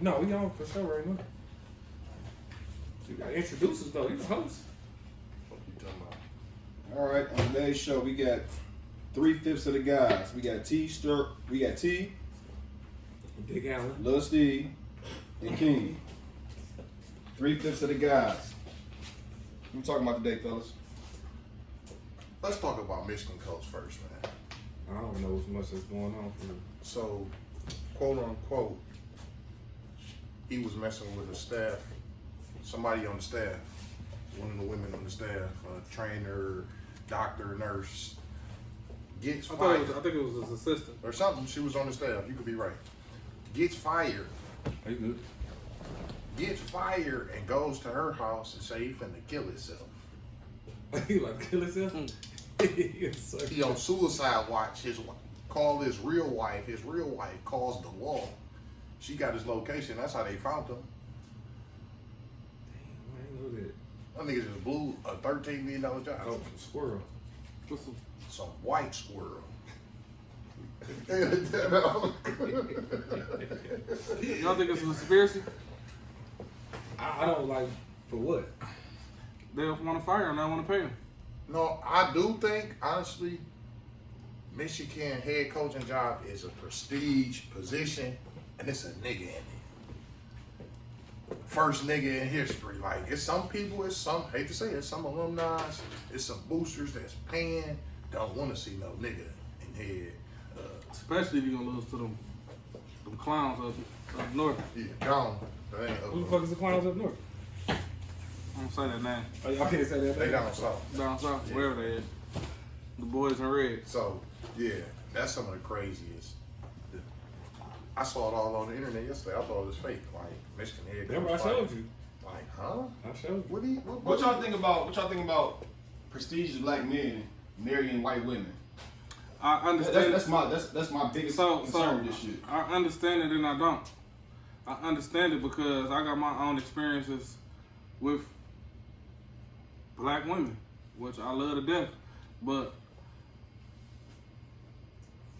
No, we on for sure right now. You gotta introduce us though. You the host. What you talking about? All right, on today's show, we got 3/5 of the guys. We got T, Big Allen. Lil Steve, and King. 3/5 of the guys. What we talking about today, fellas? Let's talk about Michigan coach first, man. I don't know as much that's going on for me. So, quote unquote, he was messing with a staff, somebody on the staff, one of the women on the staff, a trainer, doctor, nurse, gets fired. I think it was his assistant. Or something, she was on the staff, you could be right. Gets fired. Are you good? Gets fired and goes to her house and say he finna kill himself. He like kill himself? He on suicide watch. Call his real wife. His real wife calls the law. She got his location. That's how they found him. Damn, I didn't know that. That nigga just blew a $13 million job. Oh, squirrel. Some white squirrel. Y'all think it's a conspiracy? I don't like, for what? They don't want to fire him. They don't want to pay him. No, I do think, honestly, Michigan head coaching job is a prestige position, and it's a nigga in it. First nigga in history. Like, it's some people, hate to say it, some alumni, it's some boosters that's paying, don't want to see no nigga in head. Especially if you're going to lose to them clowns up north. Yeah, gone. They ain't Who the fuck is the clowns up north? I don't say that name. Oh, y'all can't say that. They down south. Down south, Yeah. wherever they at. The boys in red. So, yeah, that's some of the craziest. I saw it all on the internet yesterday. I thought it was fake. Like, Michigan head coach. Remember I showed you. Like, huh? I showed you. What y'all think about prestigious black men marrying white women? I understand. That's my biggest concern with this shit. I understand it and I don't. I understand it because I got my own experiences with black women, which I love to death. But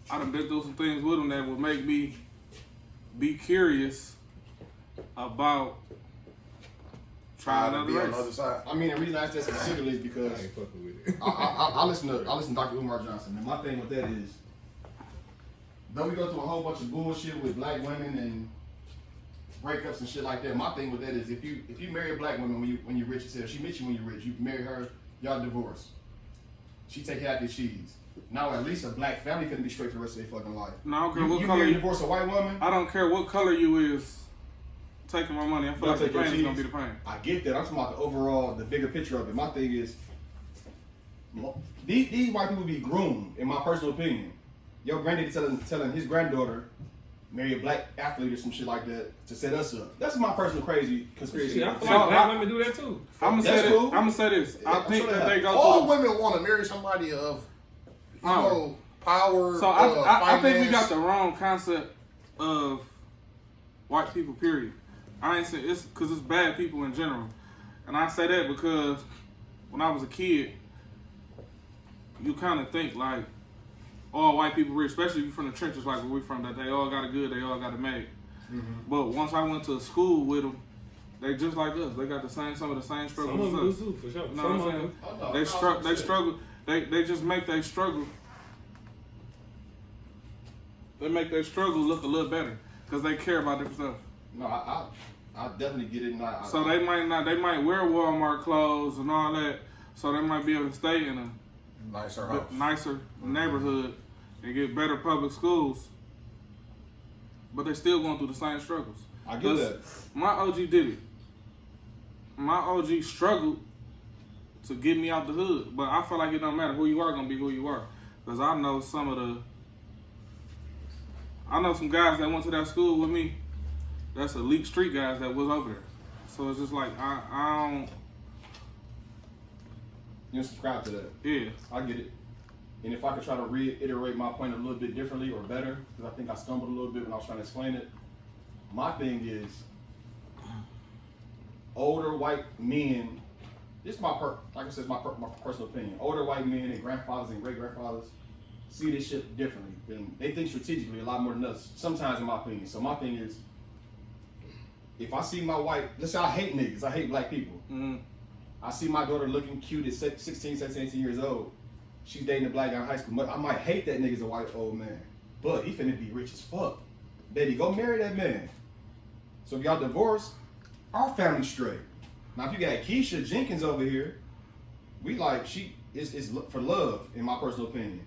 I done been through some things with them that would make me be curious about trying to another be on race. the other side. I mean, the reason I ask that specifically is because I ain't fucking with it. I listen to Dr. Umar Johnson, and my thing with that is, though we go through a whole bunch of bullshit with black women and breakups and shit like that, my thing with that is if you marry a black woman when you're rich, she met you when you're rich, you marry her, y'all divorce. She take half your cheese. Now at least a black family couldn't be straight for the rest of their fucking life. No, I don't care what You color marry you divorce a white woman. I don't care what color you is taking my money. I feel like the Take your pain is cheese. gonna be the pain. I get that. I'm talking about the overall, the bigger picture of it. My thing is, these white people be groomed, in my personal opinion. Your granddaddy telling his granddaughter, marry a black athlete or some shit like that to set us up. That's my personal crazy conspiracy. I feel like black women do that too. I'm gonna say this. I think that they go All through. women want to marry somebody of, you know, power. So I think we finance. got the wrong concept of white people. Period. I ain't saying it's because it's bad people in general, and I say that because when I was a kid, you kind of think like all white people rich, especially if you're from the trenches like where we from, that they all got it good, they all got it made. Mm-hmm. But once I went to school with them, they just like us. They got some of the same struggles Some of as us. them do too, for sure. You know what I'm saying? They struggle. They just make their struggle. They make their struggle look a little better because they care about different stuff. No, I definitely get it. So they might wear Walmart clothes and all that. So they might be able to stay in a nicer neighborhood and get better public schools. But they still going through the same struggles. I get that. My OG did it. My OG struggled to get me out the hood. But I feel like it don't matter who you are, gonna be who you are. Because I know some guys that went to that school with me. That's elite street guys that was over there. So it's just like I don't. You subscribe to that? Yeah, I get it. And if I could try to reiterate my point a little bit differently or better, because I think I stumbled a little bit when I was trying to explain it. My thing is, older white men. This is like I said, my personal opinion. Older white men and grandfathers and great grandfathers see this shit differently. And they think strategically a lot more than us. Sometimes, in my opinion. So my thing is, if I see my wife, let's say I hate niggas, I hate black people. Mm-hmm. I see my daughter looking cute at 16, 17, 18 years old. She's dating a black guy in high school. I might hate that nigga's a white old man, but he finna be rich as fuck. Baby, go marry that man. So if y'all divorced, our family's straight. Now if you got Keisha Jenkins over here, we like, she is for love, in my personal opinion.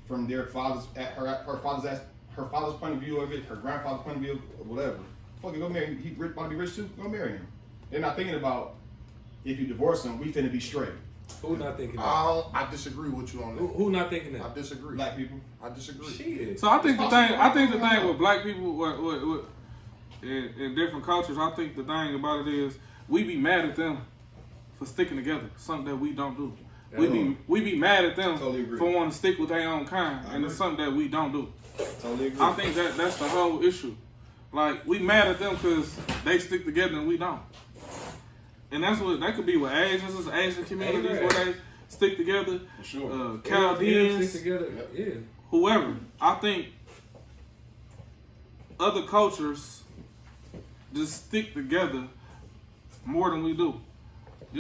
From their father's, her father's point of view of it, her grandfather's point of view, or whatever. Fuck it, go marry him. He about to be rich too, go marry him. They're not thinking about, if you divorce him, we finna be straight. Who not thinking that? I disagree with you on that. Who not thinking that? I disagree. Black people. I disagree. Shit. So I think the thing with black people with in different cultures, I think the thing about it is we be mad at them for sticking together, something that we don't do. We be mad at them for wanting to stick with their own kind, and it's something that we don't do. Totally agree. I think that's the whole issue. Like, we mad at them because they stick together and we don't. And that could be with Asians, Asian communities where they stick together. For sure. Chaldeans, stick together. Yeah. whoever. I think other cultures just stick together more than we do.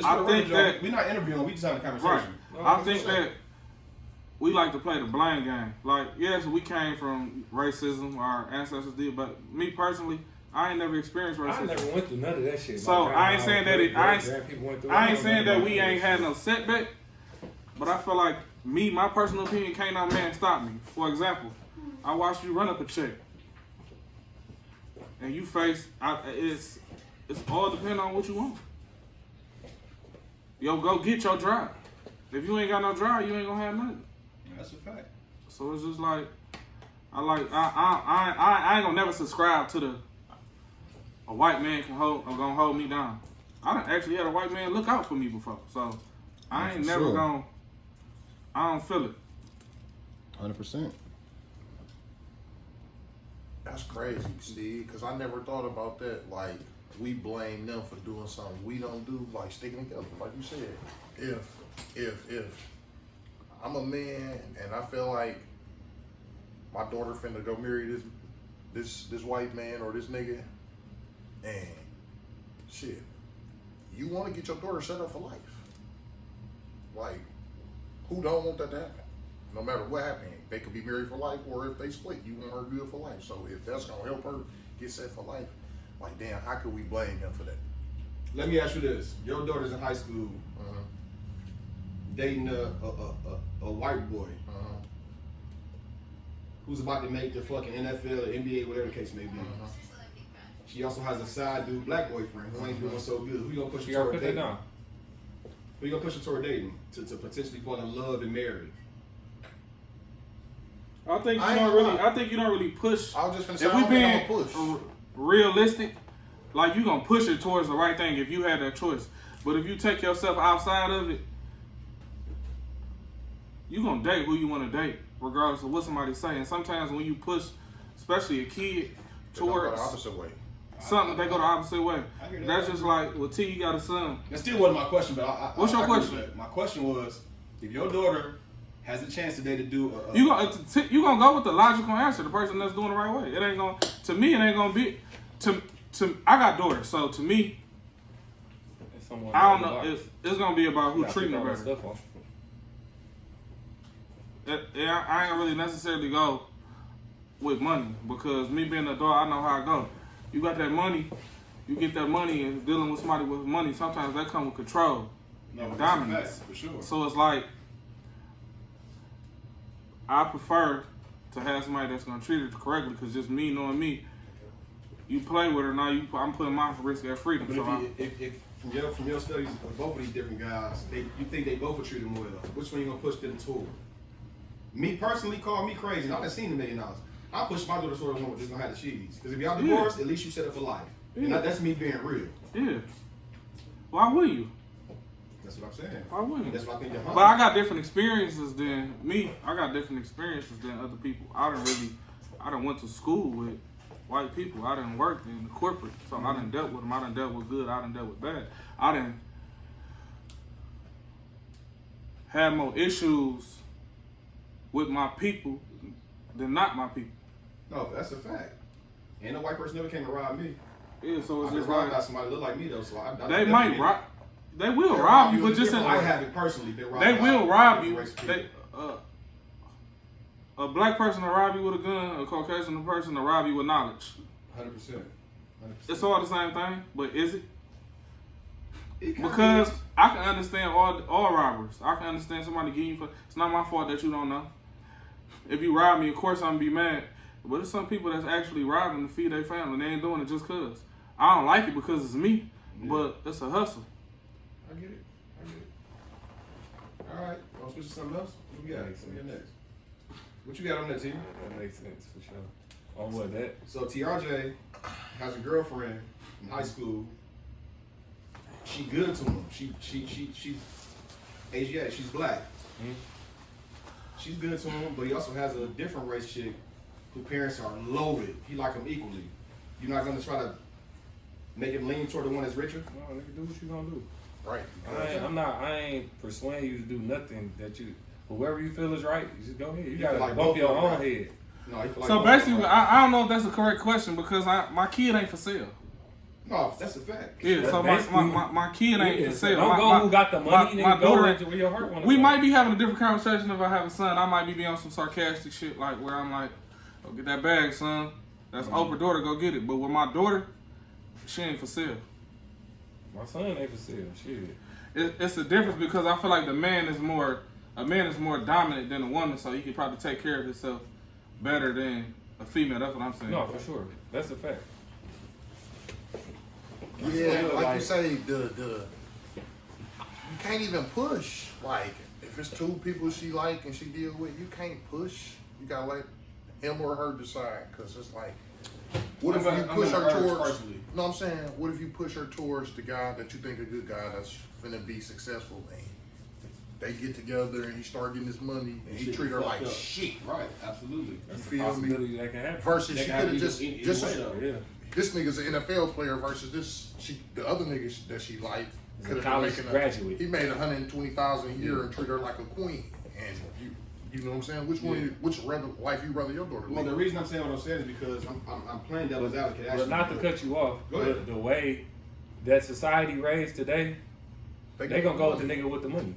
I think that we're not interviewing, we just having a conversation. Right. I think that we like to play the blame game. Like, yes, we came from racism, our ancestors did, but me personally, I ain't never experienced racism. I never went through none of that shit. So I ain't saying that I ain't saying that we ain't had no setback, but I feel like my personal opinion, can't no man stop me. For example, I watched you run up a check, and you face it's all depending on what you want. Yo, go get your drive. If you ain't got no drive, you ain't gonna have nothing. That's a fact. So it's just like I ain't gonna never subscribe to a white man gonna hold me down. I done actually had a white man look out for me before, so I ain't never gonna. I don't feel it. 100%. That's crazy, Steve, because I never thought about that. Like, we blame them for doing something we don't do, like sticking together. Like you said, if I'm a man and I feel like my daughter finna go marry this white man or this nigga, and shit, you want to get your daughter set up for life. Like, who don't want that to happen? No matter what happened, they could be married for life, or if they split, you want her good for life. So if that's gonna help her get set for life, like, damn, how could we blame them for that? Let me ask you this: your daughter's in high school, dating a white boy who's about to make the fucking NFL or NBA, whatever the case may be. She also has a side dude, black boyfriend, who ain't doing so good. Who you gonna push her toward dating? Who you gonna push her toward dating to potentially fall in love and marry? I think you don't really push. I was just finna say, if I we don't think I'm gonna push. Realistic, like, you gonna push it towards the right thing if you had that choice. But if you take yourself outside of it, you gonna date who you want to date, regardless of what somebody's saying. Sometimes when you push, especially a kid, towards the opposite way. Something, they go the opposite way. That's just like, well, T, you got a son. That still wasn't my question, but what's your question? My question was, if your daughter has a chance today to do you gonna go with the logical answer, the person that's doing the right way. It ain't gonna, to me, it ain't gonna be, I got daughters, so to me, I don't know, it's gonna be about who treating her better. I ain't really necessarily go with money, because me being a daughter, I know how I go. You got that money, you get that money, and dealing with somebody with money, sometimes that comes with control and dominance. For sure. So it's like, I prefer to have somebody that's gonna treat her correctly, because just me knowing me, you play with her, now I'm putting my risk at freedom. But so if from your studies of both of these different guys, you think they both would treat them well, which one you gonna push them toward? Me personally, call me crazy, and I done seen $1 million. I push my daughter toward the one that's gonna have the cheese. Because if y'all divorced, at least you set up for life. Yeah. And that's me being real. Yeah. Why would you? That's what I'm saying. Why wouldn't you? That's what I think you're But I got different experiences than me. I got different experiences than other people. I done went to school with white people. I done worked in the corporate. So I done dealt with them. I done dealt with good. I done dealt with bad. I done had more issues with my people than not my people. No, that's a fact. Ain't no white person ever came to rob me. Yeah, so it's I just robbed like by somebody look like me though, so I they might rob. They will rob you, but just in, I haven't personally been robbed. they by will rob you. different race of They, people. a black person to rob you with a gun, a Caucasian person to rob you with knowledge. 100%. It's all the same thing, but is it? It kinda Because is. I can understand all robbers. I can understand somebody getting you for. It's not my fault that you don't know. If you rob me, of course I'm gonna be mad. But there's some people that's actually robbing to feed their family. They ain't doing it just cause. I don't like it because it's me, but it's a hustle. I get it. All right, want to switch to something else? What we got? What we got next? What you got on that, T? That makes sense for sure. On what that? So TRJ has a girlfriend in high school. She good to him. She Asiatic. She's black. Mm-hmm. She's good to him, but he also has a different race chick whose parents are loaded. He like them equally. You're not gonna try to make him lean toward the one that's richer. No, nigga, do what you gonna do. Right. I ain't persuading you to do nothing that you. Whoever you feel is right, you just go ahead. You gotta like bump both your of them, own right? head. No, he feel like So both basically, of them, right? I don't know if that's the correct question because my kid ain't for sale. No, that's a fact. Yeah, That's so basically- my kid ain't for sale. Don't go who got the money, my nigga. Go daughter. where your heart wanna We go. might be having a different conversation if I have a son. I might be on some sarcastic shit like where I'm like, "Go get that bag, son. That's Oprah daughter. Go get it." But with my daughter, she ain't for sale. My son ain't for sale. Shit. It's a difference because I feel like a man is more dominant than a woman, so he can probably take care of himself better than a female. That's what I'm saying. No, for sure. That's a fact. Yeah, like like- you say, you can't even push. Like, if it's two people she like and she deal with, you can't push. You gotta let him or her decide. Cause it's like, what if you push her towards? personally. No, I'm saying, what if you push her towards the guy that you think a good guy that's finna be successful, and they get together and he start getting his money and he Shit treat her fucked like up. shit. Right, absolutely. That's feel a me? possibility that can happen. Versus That she can could happen have just either just way, though. Yeah. this nigga's an NFL player versus the other nigga that she liked. He's a Could have been college making graduate. He made $120,000 a year and treat her like a queen. And you know what I'm saying? Which one? Which life you rather your daughter Well, the live? reason I'm saying what I'm saying is because I'm playing devil's advocate. But Actually, not to cut you off, Go ahead. the way that society raised today, they gonna go with the nigga with the money.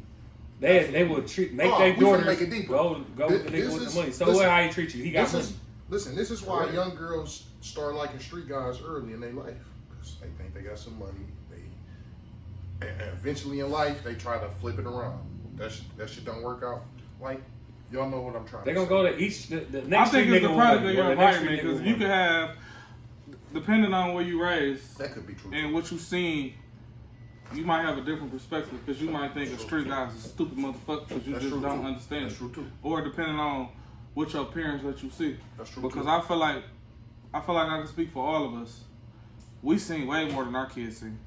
They will make Oh, their we finna daughters make it deeper. go with the This nigga with is- the money. So listen, what? How he treat you? He got money. This is why Correct. young girls start liking street guys early in their life. Because they think they got some money. And eventually in life, they try to flip it around. That shit don't work out. Like, y'all know what I'm trying They to gonna say. go to each the I next think street it's the nigga product with of your money, or the next environment street nigga because with you could money. have, depending on where you raised That could be true. and what you seen, you might have a different perspective because you might think a street guy's a stupid motherfucker because you That's just true, don't too. understand. That's true, too. Or depending on what your parents let you see. That's true, Because too. I feel like I can speak for all of us. We seen way more than our kids seen.